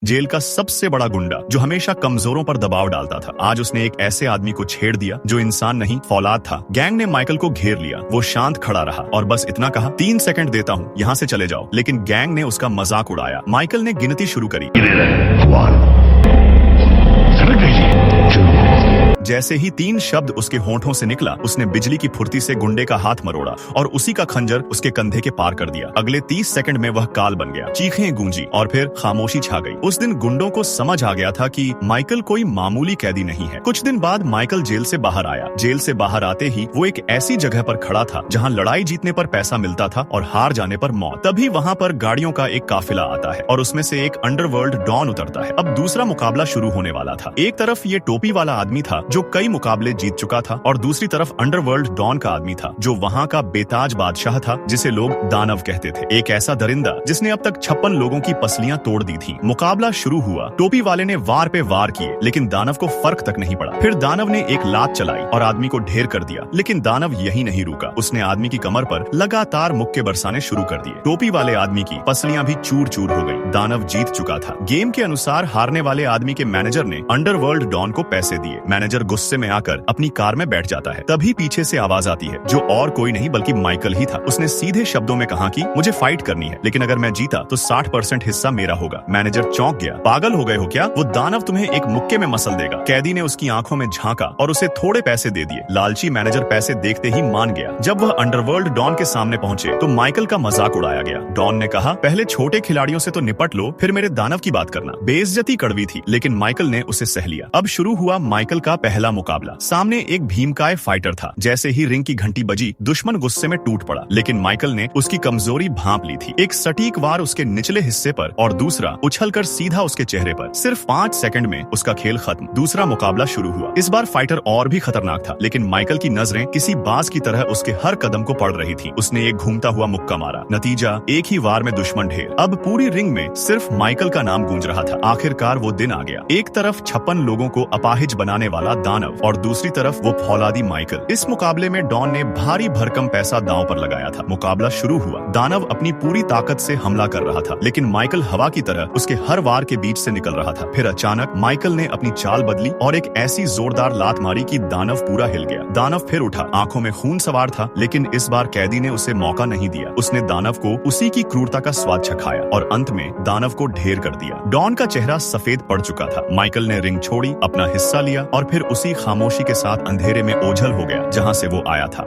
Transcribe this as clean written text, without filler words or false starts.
Jail का सबसे बड़ा गुंडा जो हमेशा कमजोरों पर दबाव डालता था। आज उसने एक ऐसे आदमी को छेड़ दिया जो इंसान नहीं फौलाद था। गैंग ने माइकल को घेर लिया। वो शांत खड़ा रहा और बस इतना कहा, 3 सेकंड देता हूँ, यहाँ से चले जाओ। लेकिन गैंग ने उसका मजाक उड़ाया। माइकल ने गिनती शुरू करी। जैसे ही 3 शब्द उसके होंठों से निकला, उसने बिजली की फुर्ती से गुंडे का हाथ मरोड़ा और उसी का खंजर उसके कंधे के पार कर दिया। अगले 30 सेकंड में वह काल बन गया। चीखें गूंजी और फिर खामोशी छा गई। उस दिन गुंडों को समझ आ गया था कि माइकल कोई मामूली कैदी नहीं है। कुछ दिन बाद माइकल जेल से बाहर आया। जेल से बाहर आते ही वो एक ऐसी जगह पर खड़ा था जहाँ लड़ाई जीतने पर पैसा मिलता था और हार जाने पर मौत। तभी वहाँ पर गाड़ियों का एक काफिला आता है और उसमें से एक अंडरवर्ल्ड डॉन उतरता है। अब दूसरा मुकाबला शुरू होने वाला था। एक तरफ ये टोपी वाला आदमी था जो कई मुकाबले जीत चुका था और दूसरी तरफ अंडरवर्ल्ड डॉन का आदमी था जो वहाँ का बेताज बादशाह था जिसे लोग दानव कहते थे। एक ऐसा दरिंदा जिसने अब तक 56 लोगों की पसलियां तोड़ दी थी। मुकाबला शुरू हुआ। टोपी वाले ने वार पे वार किए लेकिन दानव को फर्क तक नहीं पड़ा। फिर दानव ने एक लात चलाई और आदमी को ढेर कर दिया। लेकिन दानव यही नहीं रुका। उसने आदमी की कमर पर लगातार मुक्के बरसाने शुरू कर दिए। टोपी वाले आदमी की पसलियां भी चूर चूर हो गई। दानव जीत चुका था। गेम के अनुसार हारने वाले आदमी के मैनेजर ने अंडरवर्ल्ड डॉन को पैसे दिए। मैनेजर गुस्से में आकर अपनी कार में बैठ जाता है। तभी पीछे से आवाज आती है जो और कोई नहीं बल्कि माइकल ही था। उसने सीधे शब्दों में कहा कि मुझे फाइट करनी है, लेकिन अगर मैं जीता तो 60% हिस्सा मेरा होगा। मैनेजर चौंक गया। पागल हो गए हो क्या? वो दानव तुम्हें एक मुक्के में मसल देगा। कैदी ने उसकी आंखों में झांका और उसे थोड़े पैसे दे दिए। लालची मैनेजर पैसे देखते ही मान गया। जब वह अंडरवर्ल्ड डॉन के सामने पहुंचे तो माइकल का मजाक उड़ाया गया। डॉन ने कहा, पहले छोटे खिलाड़ियों से तो निपट लो, फिर मेरे दानव की बात करना। बेइज्जती कड़वी थी लेकिन माइकल ने उसे सह लिया। अब शुरू हुआ माइकल का पहला मुकाबला। सामने एक भीमकाय फाइटर था। जैसे ही रिंग की घंटी बजी, दुश्मन गुस्से में टूट पड़ा, लेकिन माइकल ने उसकी कमजोरी भांप ली थी। एक सटीक वार उसके निचले हिस्से पर और दूसरा उछलकर सीधा उसके चेहरे पर। सिर्फ 5 सेकंड में उसका खेल खत्म। दूसरा मुकाबला शुरू हुआ। इस बार फाइटर और भी खतरनाक था, लेकिन माइकल की नजरें किसी बाज की तरह उसके हर कदम को पड़ रही थी। उसने एक घूमता हुआ मुक्का मारा। नतीजा, एक ही वार में दुश्मन ढेर। अब पूरी रिंग में सिर्फ माइकल का नाम गूंज रहा था। आखिरकार वो दिन आ गया। एक तरफ 56 लोगों को अपाहिज बनाने वाला दानव और दूसरी तरफ वो फौलादी माइकल। इस मुकाबले में डॉन ने भारी भरकम पैसा दांव पर लगाया था। मुकाबला शुरू हुआ। दानव अपनी पूरी ताकत से हमला कर रहा था, लेकिन माइकल हवा की तरह उसके हर वार के बीच से निकल रहा था। फिर अचानक माइकल ने अपनी चाल बदली और एक ऐसी जोरदार लात मारी कि दानव पूरा हिल गया। दानव फिर उठा। आंखों में खून सवार था, लेकिन इस बार कैदी ने उसे मौका नहीं दिया। उसने दानव को उसी की क्रूरता का स्वाद चखाया और अंत में दानव को ढेर कर दिया। डॉन का चेहरा सफेद पड़ चुका था। माइकल ने रिंग छोड़ी, अपना हिस्सा लिया और फिर उसी खामोशी के साथ अंधेरे में ओझल हो गया जहां से वो आया था।